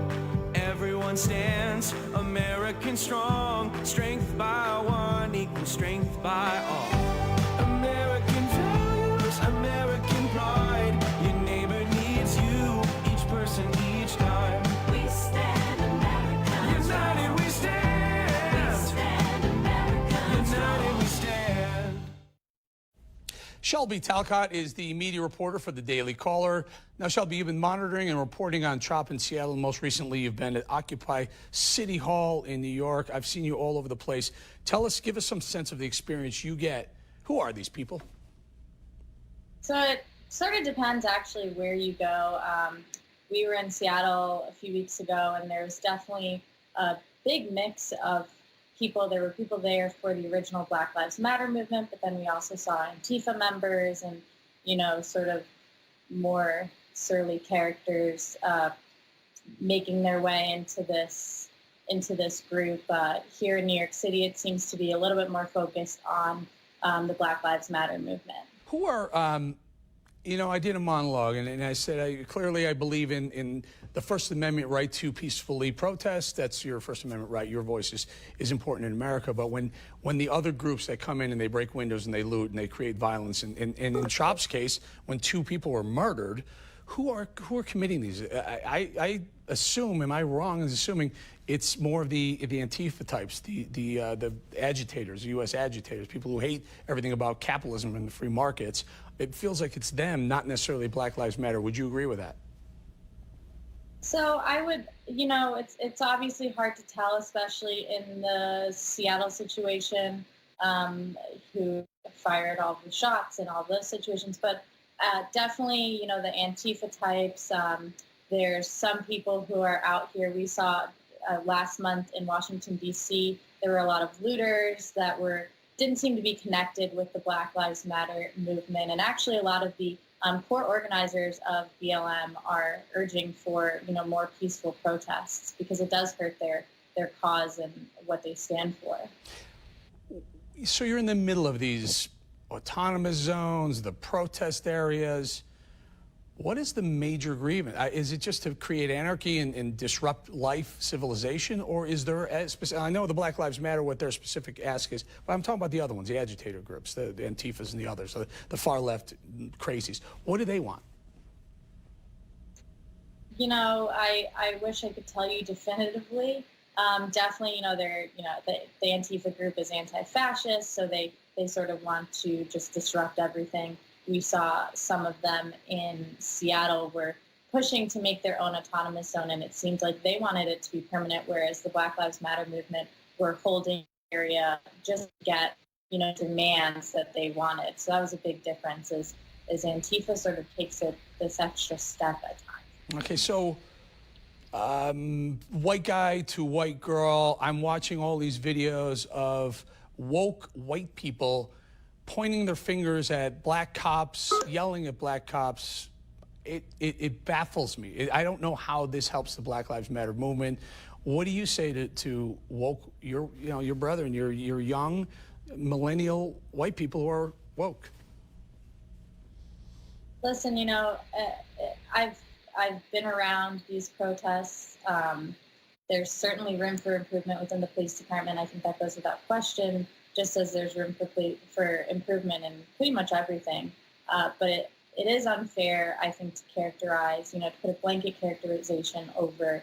Everyone stands, American strong. Strength by one equals strength by all. American values, American pride. Your neighbor needs you, each person, each time. We stand, Americans united we stand. We stand, Americans united we stand. Shelby Talcott is the media reporter for the Daily Caller. Now, Shelby, you've been monitoring and reporting on Trump in Seattle. Most recently, you've been at Occupy City Hall in New York. I've seen you all over the place. Give us some sense of the experience you get. Who are these people? So it sort of depends actually where you go. We were in Seattle a few weeks ago, and there was definitely a big mix of people. There were people there for the original Black Lives Matter movement, but then we also saw Antifa members and, you know, sort of more surly characters making their way into this group. Here in New York City, it seems to be a little bit more focused on the Black Lives Matter movement. Who are, you know, I did a monologue, and I said, I believe in the First Amendment right to peacefully protest. That's your First Amendment right. Your voice is important in America. But when the other groups that come in and they break windows and they loot and they create violence, and in Chop's case, when 2 people were murdered, who are committing these? I assume, am I wrong in assuming it's more of the Antifa types, the agitators, the U.S. agitators, people who hate everything about capitalism and the free markets? It feels like it's them, not necessarily Black Lives Matter. Would you agree with that? So I would, you know, it's obviously hard to tell, especially in the Seattle situation, who fired all the shots and all those situations. But definitely, you know, the Antifa types. There's some people who are out here. We saw last month in Washington, D.C., there were a lot of looters that didn't seem to be connected with the Black Lives Matter movement. And actually a lot of the core organizers of BLM are urging for, you know, more peaceful protests because it does hurt their cause and what they stand for. So you're in the middle of these autonomous zones, the protest areas. What is the major grievance? Is it just to create anarchy and disrupt life, civilization, or is there a specific? I know the Black Lives Matter, what their specific ask is, but I'm talking about the other ones, the agitator groups, the Antifas and the others, the far left crazies. What do they want? You know, I wish I could tell you definitively. Definitely, you know, the Antifa group is anti-fascist, so they sort of want to just disrupt everything. We saw some of them in Seattle were pushing to make their own autonomous zone, and it seemed like they wanted it to be permanent, whereas the Black Lives Matter movement were holding the area just to get demands that they wanted. So that was a big difference. Is Antifa sort of takes it this extra step at times. Okay, so white guy to white girl, I'm watching all these videos of woke white people pointing their fingers at black cops, yelling at black cops. It baffles me. I don't know how this helps the Black Lives Matter movement. What do you say to woke, your brother and your young millennial white people who are woke? Listen, I've been around these protests. There's certainly room for improvement within the police department. I think that goes without question, just as there's room for improvement in pretty much everything. But it is unfair, I think, to characterize, to put a blanket characterization over,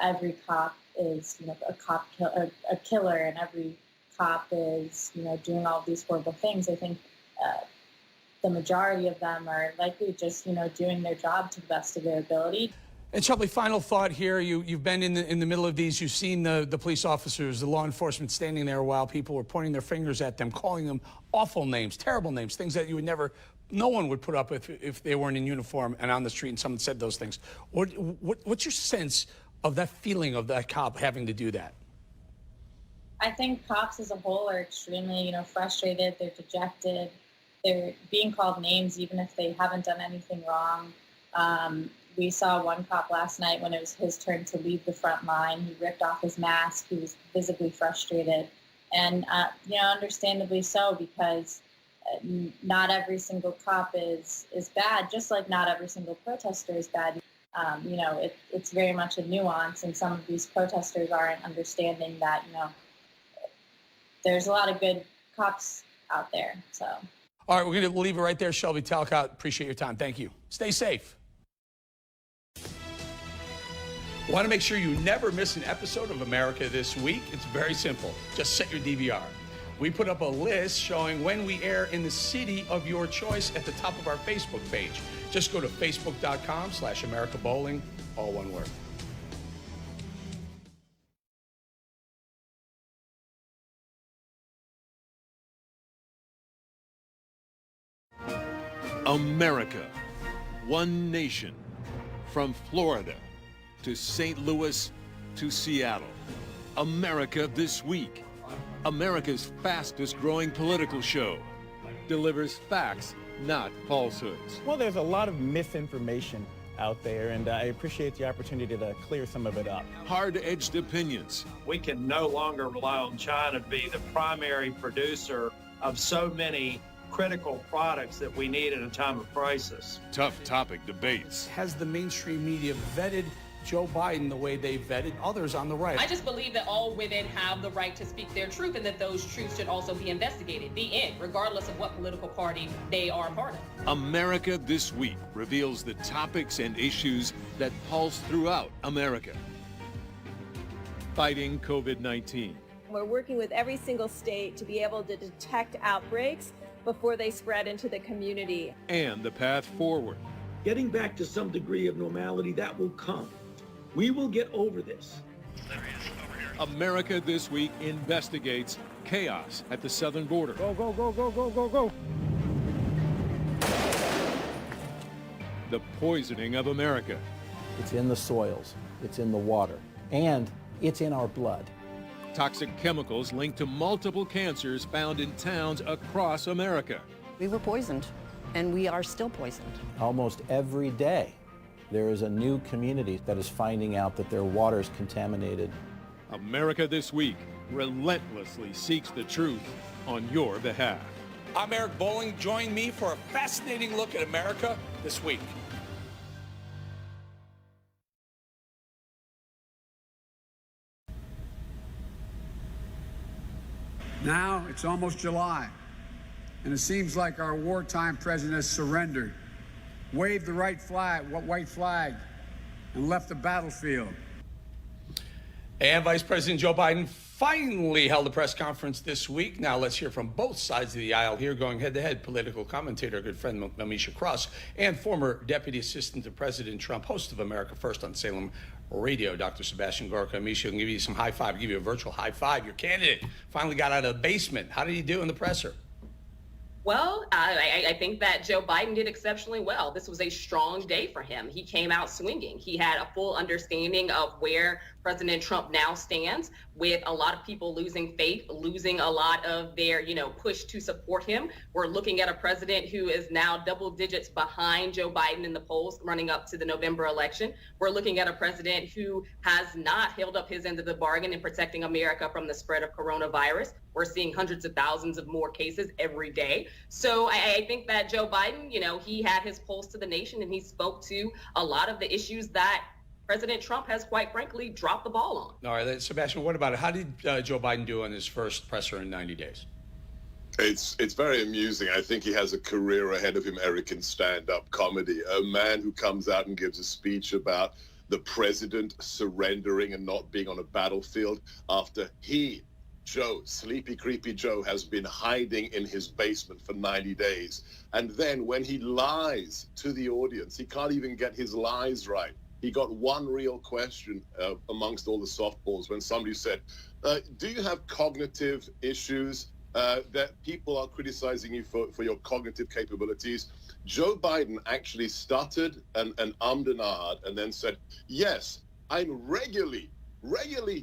every cop is, a killer, and every cop is, doing all of these horrible things. I think the majority of them are likely just, doing their job to the best of their ability. And Shelby, final thought here. You've been in the middle of these. You've seen the police officers, the law enforcement standing there while people were pointing their fingers at them, calling them awful names, terrible names, things that you would never, no one would put up if they weren't in uniform and on the street and someone said those things. What's your sense of that feeling of that cop having to do that? I think cops as a whole are extremely, frustrated. They're dejected. They're being called names even if they haven't done anything wrong. We saw one cop last night when it was his turn to leave the front line. He ripped off his mask. He was visibly frustrated. And, understandably so, because not every single cop is bad, just like not every single protester is bad. It's very much a nuance, and some of these protesters aren't understanding that, there's a lot of good cops out there. So. All right, we're going to leave it right there. Shelby Talcott, appreciate your time. Thank you. Stay safe. Want to make sure you never miss an episode of America This Week? It's very simple. Just set your DVR. We put up a list showing when we air in the city of your choice at the top of our Facebook page. Just go to facebook.com/America Bolling, all one word. America, one nation, from Florida to St. Louis to Seattle. America This Week, America's fastest growing political show, delivers facts, not falsehoods. Well, there's a lot of misinformation out there, and I appreciate the opportunity to clear some of it up. Hard-edged opinions. We can no longer rely on China to be the primary producer of so many critical products that we need at a time of crisis. Tough topic debates. Has the mainstream media vetted Joe Biden the way they vetted others on the right? I just believe that all women have the right to speak their truth and that those truths should also be investigated. The end, regardless of what political party they are a part of. America This Week reveals the topics and issues that pulse throughout America. Fighting COVID-19. We're working with every single state to be able to detect outbreaks before they spread into the community. And the path forward. Getting back to some degree of normality, that will come. We will get over this. America This Week investigates chaos at the southern border. Go, go, go, go, go, go, go. The poisoning of America. It's in the soils, it's in the water, and it's in our blood. Toxic chemicals linked to multiple cancers found in towns across America. We were poisoned, and we are still poisoned. Almost every day, there is a new community that is finding out that their water is contaminated. America This Week relentlessly seeks the truth on your behalf. I'm Eric Bolling. Join me for a fascinating look at America This Week. Now it's almost July, and it seems like our wartime president has surrendered, waved the white flag, and left the battlefield. And Vice President Joe Biden finally held a press conference this week. Now let's hear from both sides of the aisle here, going head-to-head. Political commentator, good friend Amisha Cross, and former Deputy Assistant to President Trump, host of America First on Salem Radio, Dr. Sebastian Gorka. Amisha, I'll give you some high five, give you a virtual high five. Your candidate finally got out of the basement. How did he do in the presser? Well, I think that Joe Biden did exceptionally well. This was a strong day for him. He came out swinging. He had a full understanding of where President Trump now stands, with a lot of people losing faith, losing a lot of their, push to support him. We're looking at a president who is now double digits behind Joe Biden in the polls running up to the November election. We're looking at a president who has not held up his end of the bargain in protecting America from the spread of coronavirus. We're seeing hundreds of thousands of more cases every day. So I think that Joe Biden, he had his pulse to the nation, and he spoke to a lot of the issues that President Trump has, quite frankly, dropped the ball on. All right, Sebastian, what about it? How did Joe Biden do on his first presser in 90 days? It's very amusing. I think he has a career ahead of him, Eric, in stand-up comedy. A man who comes out and gives a speech about the president surrendering and not being on a battlefield after he, Joe, sleepy, creepy Joe, has been hiding in his basement for 90 days. And then when he lies to the audience, he can't even get his lies right. He got one real question amongst all the softballs when somebody said, do you have cognitive issues that people are criticizing you for your cognitive capabilities? Joe Biden actually stuttered and ummed and ahed and then said, yes, I'm regularly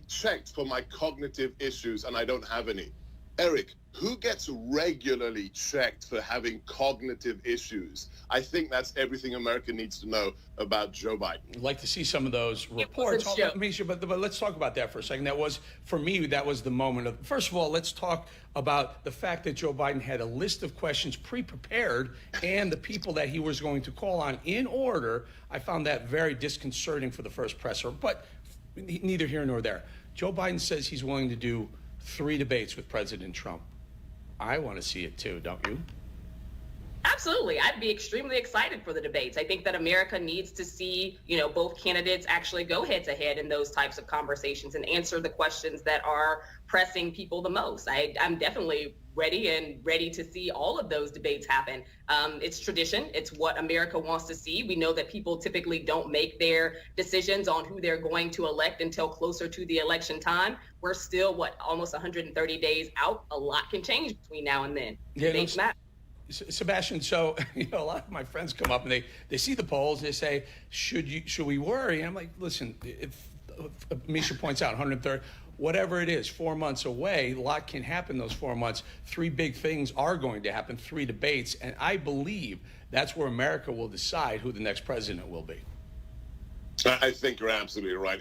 checked for my cognitive issues and I don't have any. Eric, who gets regularly checked for having cognitive issues? I think that's everything America needs to know about Joe Biden. I'd like to see some of those reports. Misha, but let's talk about that for a second. That was, for me, that was the moment of, first of all, let's talk about the fact that Joe Biden had a list of questions pre-prepared and the people that he was going to call on in order. I found that very disconcerting for the first presser, but neither here nor there. Joe Biden says he's willing to do 3 debates with President Trump. I want to see it too, don't you? Absolutely. I'd be extremely excited for the debates. I think that America needs to see, both candidates actually go head to head in those types of conversations and answer the questions that are pressing people the most. I'm definitely ready to see all of those debates happen. It's tradition. It's what America wants to see. We know that people typically don't make their decisions on who they're going to elect until closer to the election time. We're still, almost 130 days out. A lot can change between now and then. Debates matter. Sebastian, so a lot of my friends come up and they see the polls. They say, should we worry? And I'm like, listen, if Misha points out 130, whatever it is, 4 months away, a lot can happen those 4 months. 3 big things are going to happen, 3 debates, and I believe that's where America will decide who the next president will be. I think you're absolutely right.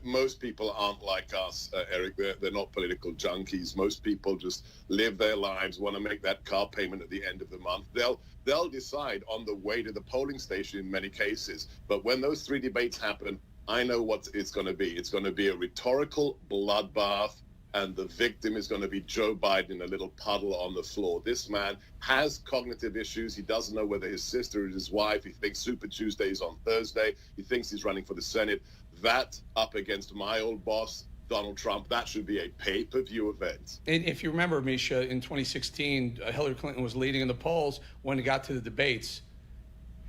Most people aren't like us, Eric. They're not political junkies. Most people just live their lives, want to make that car payment at the end of the month. They'll decide on the way to the polling station in many cases. But when those 3 debates happen, I know what it's going to be. It's going to be a rhetorical bloodbath, and the victim is going to be Joe Biden in a little puddle on the floor. This man has cognitive issues. He doesn't know whether his sister is his wife. He thinks Super Tuesday is on Thursday. He thinks he's running for the Senate. That up against my old boss, Donald Trump, that should be a pay-per-view event. And if you remember, Misha, in 2016, Hillary Clinton was leading in the polls. When it got to the debates,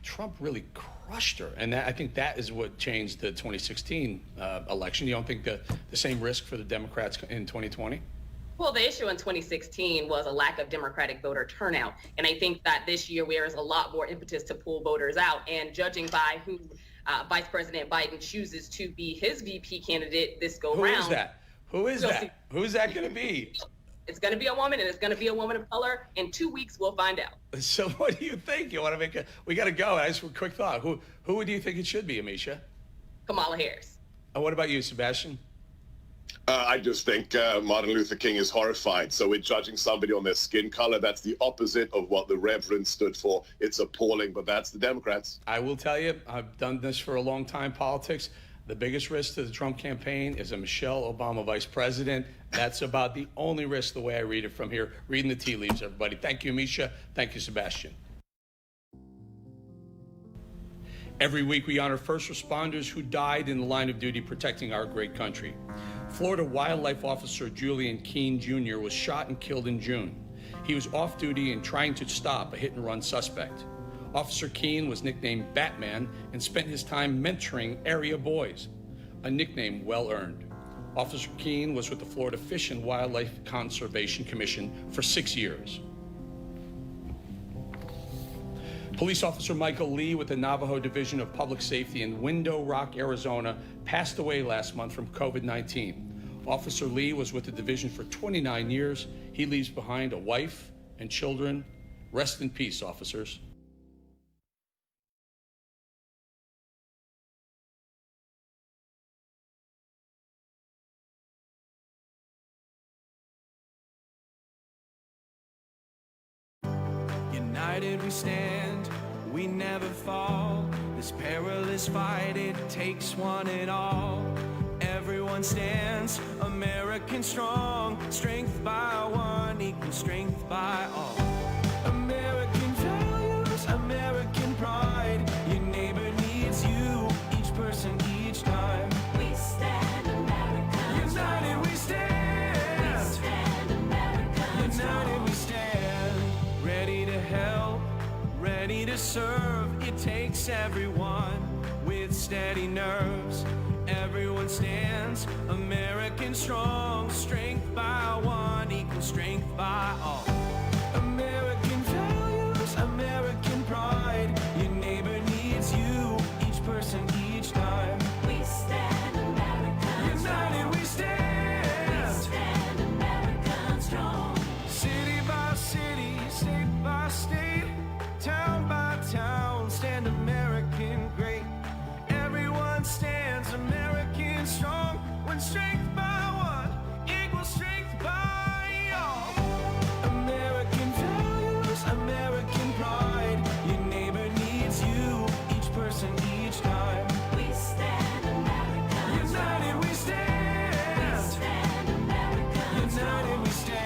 Trump really crushed her. And I think that is what changed the 2016 election. You don't think the same risk for the Democrats in 2020? Well, the issue in 2016 was a lack of Democratic voter turnout. And I think that this year there is a lot more impetus to pull voters out. And judging by who Vice President Biden chooses to be his VP candidate this go round. Who is that? Who's that going to be? It's going to be a woman, and it's going to be a woman of color. In 2 weeks, we'll find out. So what do you think? You want to make we got to go. I just a quick thought. Who do you think it should be, Amisha? Kamala Harris. And what about you, Sebastian? I just think Martin Luther King is horrified. So we're judging somebody on their skin color. That's the opposite of what the Reverend stood for. It's appalling, but that's the Democrats. I will tell you, I've done this for a long time, politics. The biggest risk to the Trump campaign is a Michelle Obama vice president. That's about the only risk, the way I read it from here. Reading the tea leaves, everybody. Thank you, Misha. Thank you, Sebastian. Every week we honor first responders who died in the line of duty protecting our great country. Florida wildlife officer Julian Keene Jr. was shot and killed in June. He was off duty and trying to stop a hit-and-run suspect. Officer Keene was nicknamed Batman and spent his time mentoring area boys, a nickname well-earned. Officer Keene was with the Florida Fish and Wildlife Conservation Commission for 6 years. Police Officer Michael Lee with the Navajo Division of Public Safety in Window Rock, Arizona, passed away last month from COVID-19. Officer Lee was with the division for 29 years. He leaves behind a wife and children. Rest in peace, officers. United we stand, we never fall. This perilous fight, it takes one and all. Everyone stands, American strong. Strength by one equals strength by all. American values, American pride. Your neighbor needs you, each person, each time. We stand, America. United we stand. We stand, America. United we stand. Ready to help, ready to serve. It takes everyone with steady nerves. Everyone stands, American strong. Strength by one equals strength by all. American values, American pride. Your neighbor needs you, each person, each time. We stand, America. United we stand. We stand, American strong. City by city, state by state, town by town, stand American great. Everyone stands American strong. When strength by one equals strength by all. American values, American pride. Your neighbor needs you, each person, each time. We stand America. United we stand. We stand America. United we stand.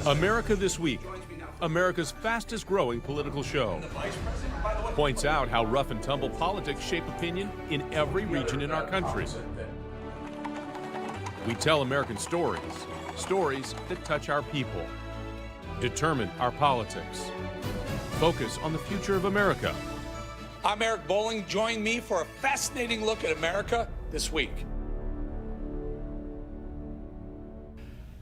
America This Week, America's fastest growing political show, points out how rough and tumble politics shape opinion in every region in our country. We tell American stories, stories that touch our people, determine our politics, focus on the future of America. I'm Eric Bolling. Join me for a fascinating look at America This Week.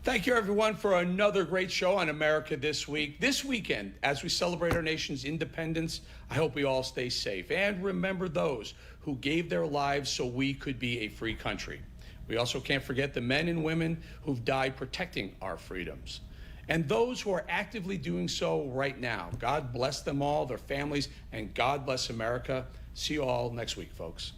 Thank you, everyone, for another great show on America This Week. This weekend, as we celebrate our nation's independence, I hope we all stay safe and remember those who gave their lives so we could be a free country. We also can't forget the men and women who've died protecting our freedoms, and those who are actively doing so right now. God bless them all, their families, and God bless America. See you all next week, folks.